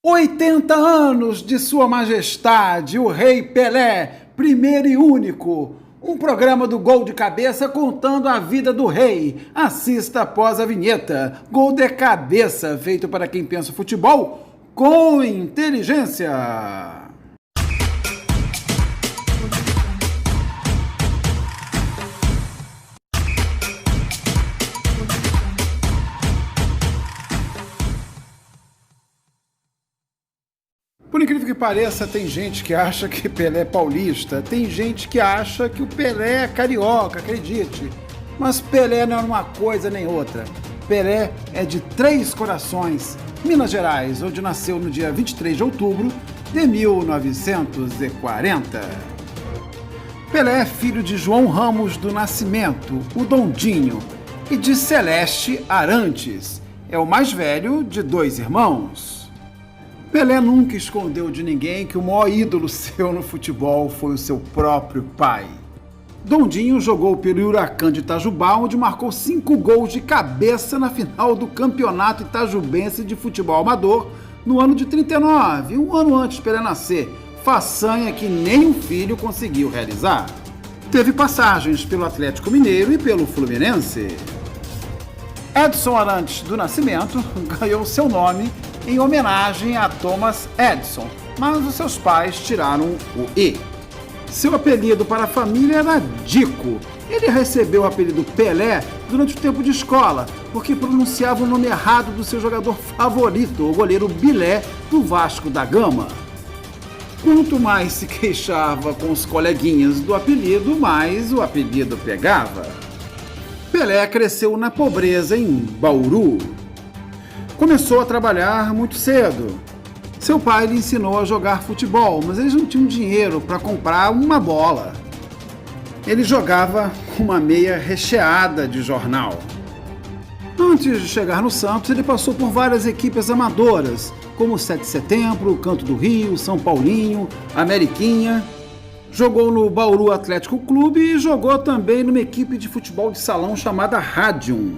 80 anos de Sua Majestade, o Rei Pelé, primeiro e único. Um programa do Gol de Cabeça contando a vida do rei. Assista após a vinheta. Gol de Cabeça, feito para quem pensa futebol com inteligência. Por incrível que pareça, tem gente que acha que Pelé é paulista, tem gente que acha que o Pelé é carioca, acredite. Mas Pelé não é uma coisa nem outra. Pelé é de Três Corações, Minas Gerais, onde nasceu no dia 23 de outubro de 1940. Pelé é filho de João Ramos do Nascimento, o Dondinho, e de Celeste Arantes. É o mais velho de dois irmãos. Pelé nunca escondeu de ninguém que o maior ídolo seu no futebol foi o seu próprio pai. Dondinho jogou pelo Huracan de Itajubá, onde marcou 5 gols de cabeça na final do Campeonato Itajubense de Futebol Amador no ano de 39, um ano antes de Pelé nascer, façanha que nem um filho conseguiu realizar. Teve passagens pelo Atlético Mineiro e pelo Fluminense. Edson Arantes do Nascimento ganhou seu nome em homenagem a Thomas Edison, mas os seus pais tiraram o E. Seu apelido para a família era Dico. Ele recebeu o apelido Pelé durante o tempo de escola, porque pronunciava o nome errado do seu jogador favorito, o goleiro Bilé, do Vasco da Gama. Quanto mais se queixava com os coleguinhas do apelido, mais o apelido pegava. Pelé cresceu na pobreza em Bauru. Começou a trabalhar muito cedo. Seu pai lhe ensinou a jogar futebol, mas eles não tinham dinheiro para comprar uma bola. Ele jogava com uma meia recheada de jornal. Antes de chegar no Santos, ele passou por várias equipes amadoras, como 7 de Setembro, Canto do Rio, São Paulinho, Ameriquinha. Jogou no Bauru Atlético Clube e jogou também numa equipe de futebol de salão chamada Radium.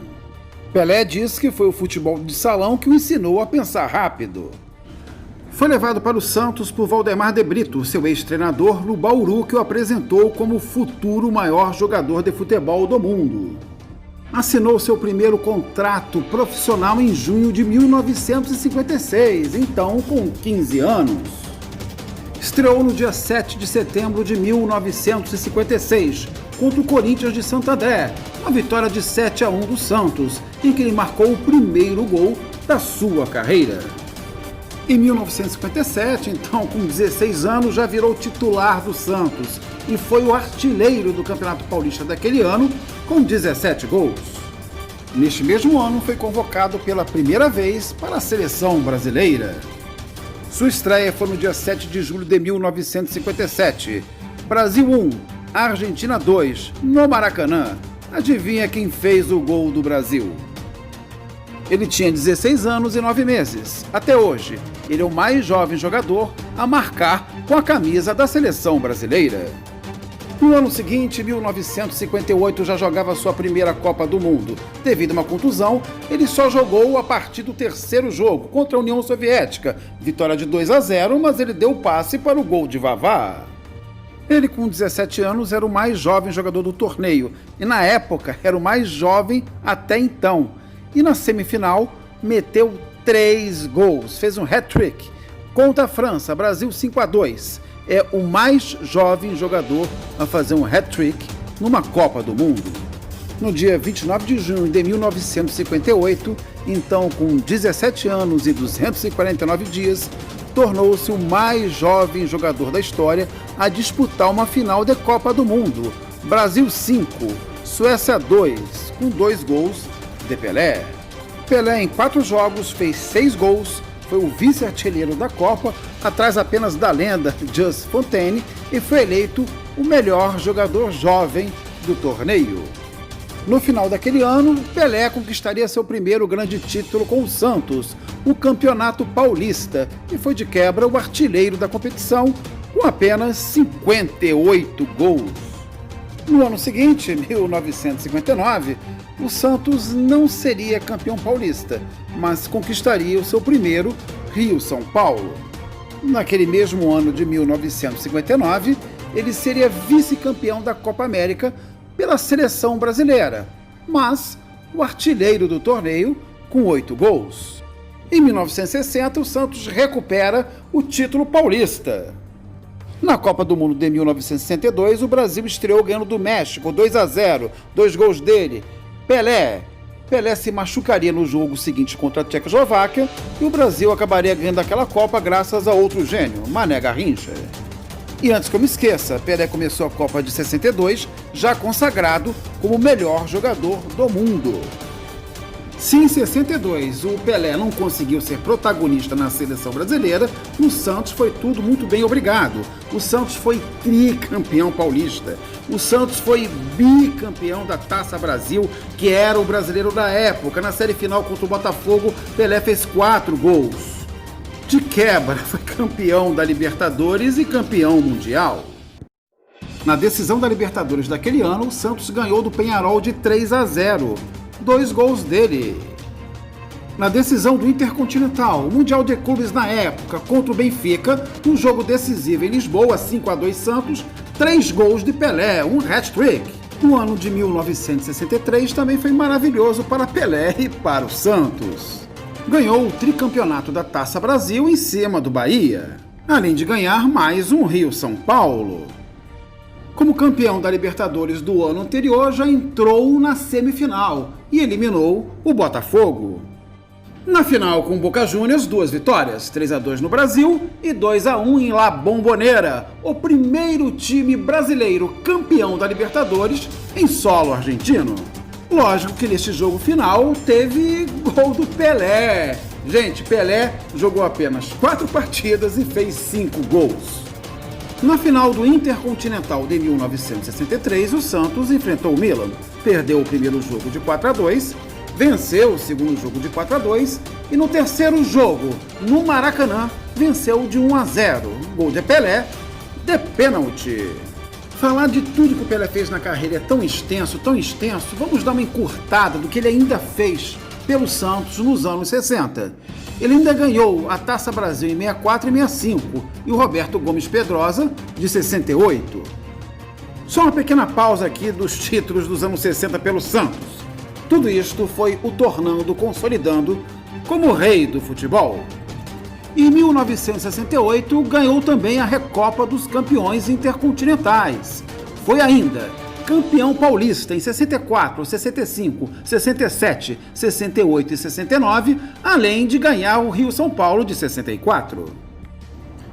Pelé disse que foi o futebol de salão que o ensinou a pensar rápido. Foi levado para o Santos por Valdemar de Brito, seu ex-treinador no Bauru, que o apresentou como o futuro maior jogador de futebol do mundo. Assinou seu primeiro contrato profissional em junho de 1956, então com 15 anos. Estreou no dia 7 de setembro de 1956, contra o Corinthians de Santo André, uma vitória de 7-1 do Santos, em que ele marcou o primeiro gol da sua carreira. Em 1957, então com 16 anos, já virou titular do Santos e foi o artilheiro do Campeonato Paulista daquele ano, com 17 gols. Neste mesmo ano, foi convocado pela primeira vez para a seleção brasileira. Sua estreia foi no dia 7 de julho de 1957. Brasil 1, Argentina 2, no Maracanã. Adivinha quem fez o gol do Brasil? Ele tinha 16 anos e 9 meses. Até hoje, ele é o mais jovem jogador a marcar com a camisa da seleção brasileira. No ano seguinte, 1958, já jogava sua primeira Copa do Mundo. Devido a uma contusão, ele só jogou a partir do terceiro jogo contra a União Soviética. Vitória de 2-0, mas ele deu o passe para o gol de Vavá. Ele, com 17 anos, era o mais jovem jogador do torneio e, na época, era o mais jovem até então. E na semifinal, meteu 3 gols, fez um hat-trick. Contra a França, Brasil 5-2. É o mais jovem jogador a fazer um hat-trick numa Copa do Mundo. No dia 29 de junho de 1958, então com 17 anos e 249 dias, tornou-se o mais jovem jogador da história a disputar uma final de Copa do Mundo. Brasil 5, Suécia 2, com 2 gols de Pelé. Pelé, em 4 jogos, fez 6 gols, foi o vice-artilheiro da Copa, atrás apenas da lenda Just Fontaine, e foi eleito o melhor jogador jovem do torneio. No final daquele ano, Pelé conquistaria seu primeiro grande título com o Santos, o Campeonato Paulista, e foi de quebra o artilheiro da competição, com apenas 58 gols. No ano seguinte, 1959, o Santos não seria campeão paulista, mas conquistaria o seu primeiro, Rio-São Paulo. Naquele mesmo ano de 1959, ele seria vice-campeão da Copa América pela seleção brasileira, mas o artilheiro do torneio com 8 gols. Em 1960, o Santos recupera o título paulista. Na Copa do Mundo de 1962, o Brasil estreou ganhando do México 2-0, 2 gols dele, Pelé. Pelé se machucaria no jogo seguinte contra a Tchecoslováquia e o Brasil acabaria ganhando aquela Copa graças a outro gênio, Mané Garrincha. E antes que eu me esqueça, Pelé começou a Copa de 62 já consagrado como o melhor jogador do mundo. Se em 62 o Pelé não conseguiu ser protagonista na seleção brasileira, no Santos foi tudo muito bem obrigado. O Santos foi tricampeão paulista. O Santos foi bicampeão da Taça Brasil, que era o brasileiro da época. Na série final contra o Botafogo, Pelé fez 4 gols. De quebra, foi campeão da Libertadores e campeão mundial. Na decisão da Libertadores daquele ano, o Santos ganhou do Peñarol de 3-0. 2 gols dele. Na decisão do Intercontinental, o Mundial de Clubes na época, contra o Benfica, um jogo decisivo em Lisboa, 5-2 Santos, 3 gols de Pelé, um hat-trick. O ano de 1963 também foi maravilhoso para Pelé e para o Santos. Ganhou o tricampeonato da Taça Brasil em cima do Bahia, além de ganhar mais um Rio-São Paulo. Como campeão da Libertadores do ano anterior, já entrou na semifinal e eliminou o Botafogo. Na final com o Boca Juniors, 2 vitórias, 3-2 no Brasil e 2-1 em La Bombonera, o primeiro time brasileiro campeão da Libertadores em solo argentino. Lógico que neste jogo final teve gol do Pelé. Gente, Pelé jogou apenas 4 partidas e fez 5 gols. Na final do Intercontinental de 1963, o Santos enfrentou o Milan, perdeu o primeiro jogo de 4-2, venceu o segundo jogo de 4-2 e no terceiro jogo, no Maracanã, venceu de 1-0, gol de Pelé, de pênalti. Falar de tudo que o Pelé fez na carreira é tão extenso, vamos dar uma encurtada do que ele ainda fez pelo Santos nos anos 60. Ele ainda ganhou a Taça Brasil em 64 e 65 e o Roberto Gomes Pedrosa de 68. Só uma pequena pausa aqui dos títulos dos anos 60 pelo Santos. Tudo isto foi o tornando, consolidando como o rei do futebol. Em 1968 ganhou também a Recopa dos Campeões Intercontinentais. Foi ainda campeão paulista em 64, 65, 67, 68 e 69, além de ganhar o Rio-São Paulo de 64.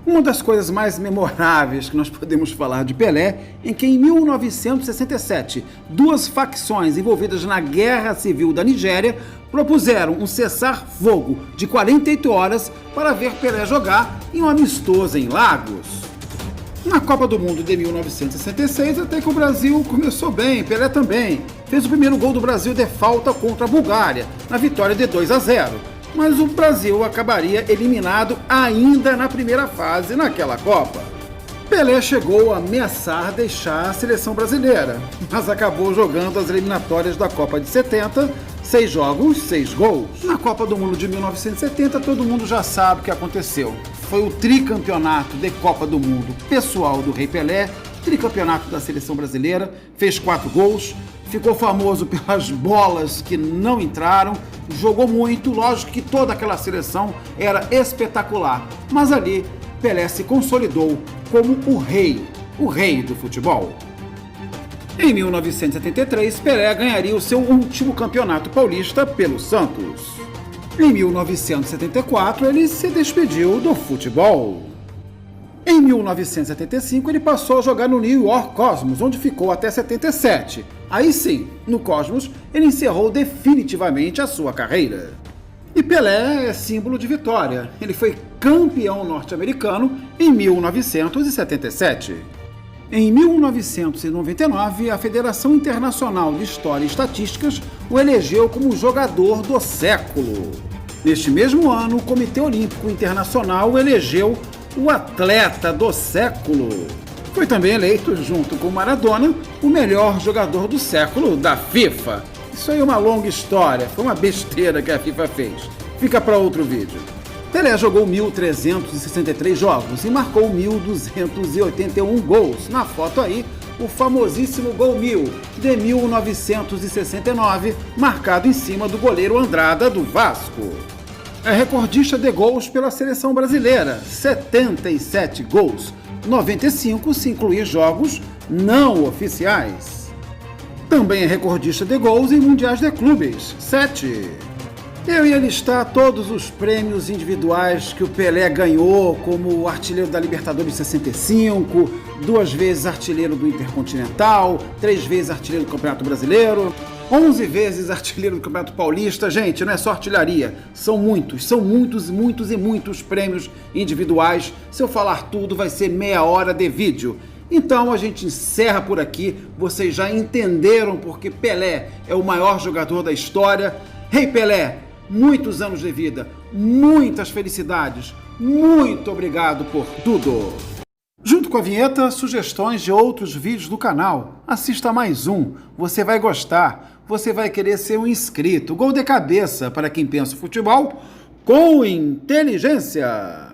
Uma das coisas mais memoráveis que nós podemos falar de Pelé é que em 1967, 2 facções envolvidas na Guerra Civil da Nigéria propuseram um cessar-fogo de 48 horas para ver Pelé jogar em um amistoso em Lagos. Na Copa do Mundo de 1966, até que o Brasil começou bem, Pelé também. Fez o primeiro gol do Brasil de falta contra a Bulgária, na vitória de 2-0. Mas o Brasil acabaria eliminado ainda na primeira fase naquela Copa. Pelé chegou a ameaçar deixar a seleção brasileira, mas acabou jogando as eliminatórias da Copa de 70, 6 jogos, 6 gols. Na Copa do Mundo de 1970, todo mundo já sabe o que aconteceu. Foi o tricampeonato de Copa do Mundo pessoal do Rei Pelé, tricampeonato da seleção brasileira, fez 4 gols, ficou famoso pelas bolas que não entraram, jogou muito, lógico que toda aquela seleção era espetacular, mas ali Pelé se consolidou como o rei do futebol. Em 1973, Pelé ganharia o seu último campeonato paulista pelo Santos. Em 1974, ele se despediu do futebol. Em 1975, ele passou a jogar no New York Cosmos, onde ficou até 77. Aí sim, no Cosmos, ele encerrou definitivamente a sua carreira. E Pelé é símbolo de vitória. Ele foi campeão norte-americano em 1977. Em 1999, a Federação Internacional de História e Estatísticas o elegeu como jogador do século. Neste mesmo ano, o Comitê Olímpico Internacional o elegeu o atleta do século. Foi também eleito, junto com Maradona, o melhor jogador do século da FIFA. Isso aí é uma longa história, foi uma besteira que a FIFA fez. Fica para outro vídeo. Pelé jogou 1.363 jogos e marcou 1.281 gols. Na foto aí, o famosíssimo Gol 1000 de 1969, marcado em cima do goleiro Andrada do Vasco. É recordista de gols pela seleção brasileira, 77 gols, 95 se incluir jogos não oficiais. Também é recordista de gols em mundiais de clubes, 7. Eu ia listar todos os prêmios individuais que o Pelé ganhou, como artilheiro da Libertadores 65, 2 vezes artilheiro do Intercontinental, 3 vezes artilheiro do Campeonato Brasileiro, 11 vezes artilheiro do Campeonato Paulista. Gente, não é só artilharia, são muitos e muitos prêmios individuais. Se eu falar tudo, vai ser meia hora de vídeo. Então a gente encerra por aqui. Vocês já entenderam porque Pelé é o maior jogador da história. Rei Pelé, muitos anos de vida, muitas felicidades, muito obrigado por tudo! Junto com a vinheta, sugestões de outros vídeos do canal. Assista mais um, você vai gostar, você vai querer ser um inscrito. Gol de cabeça para quem pensa futebol com inteligência!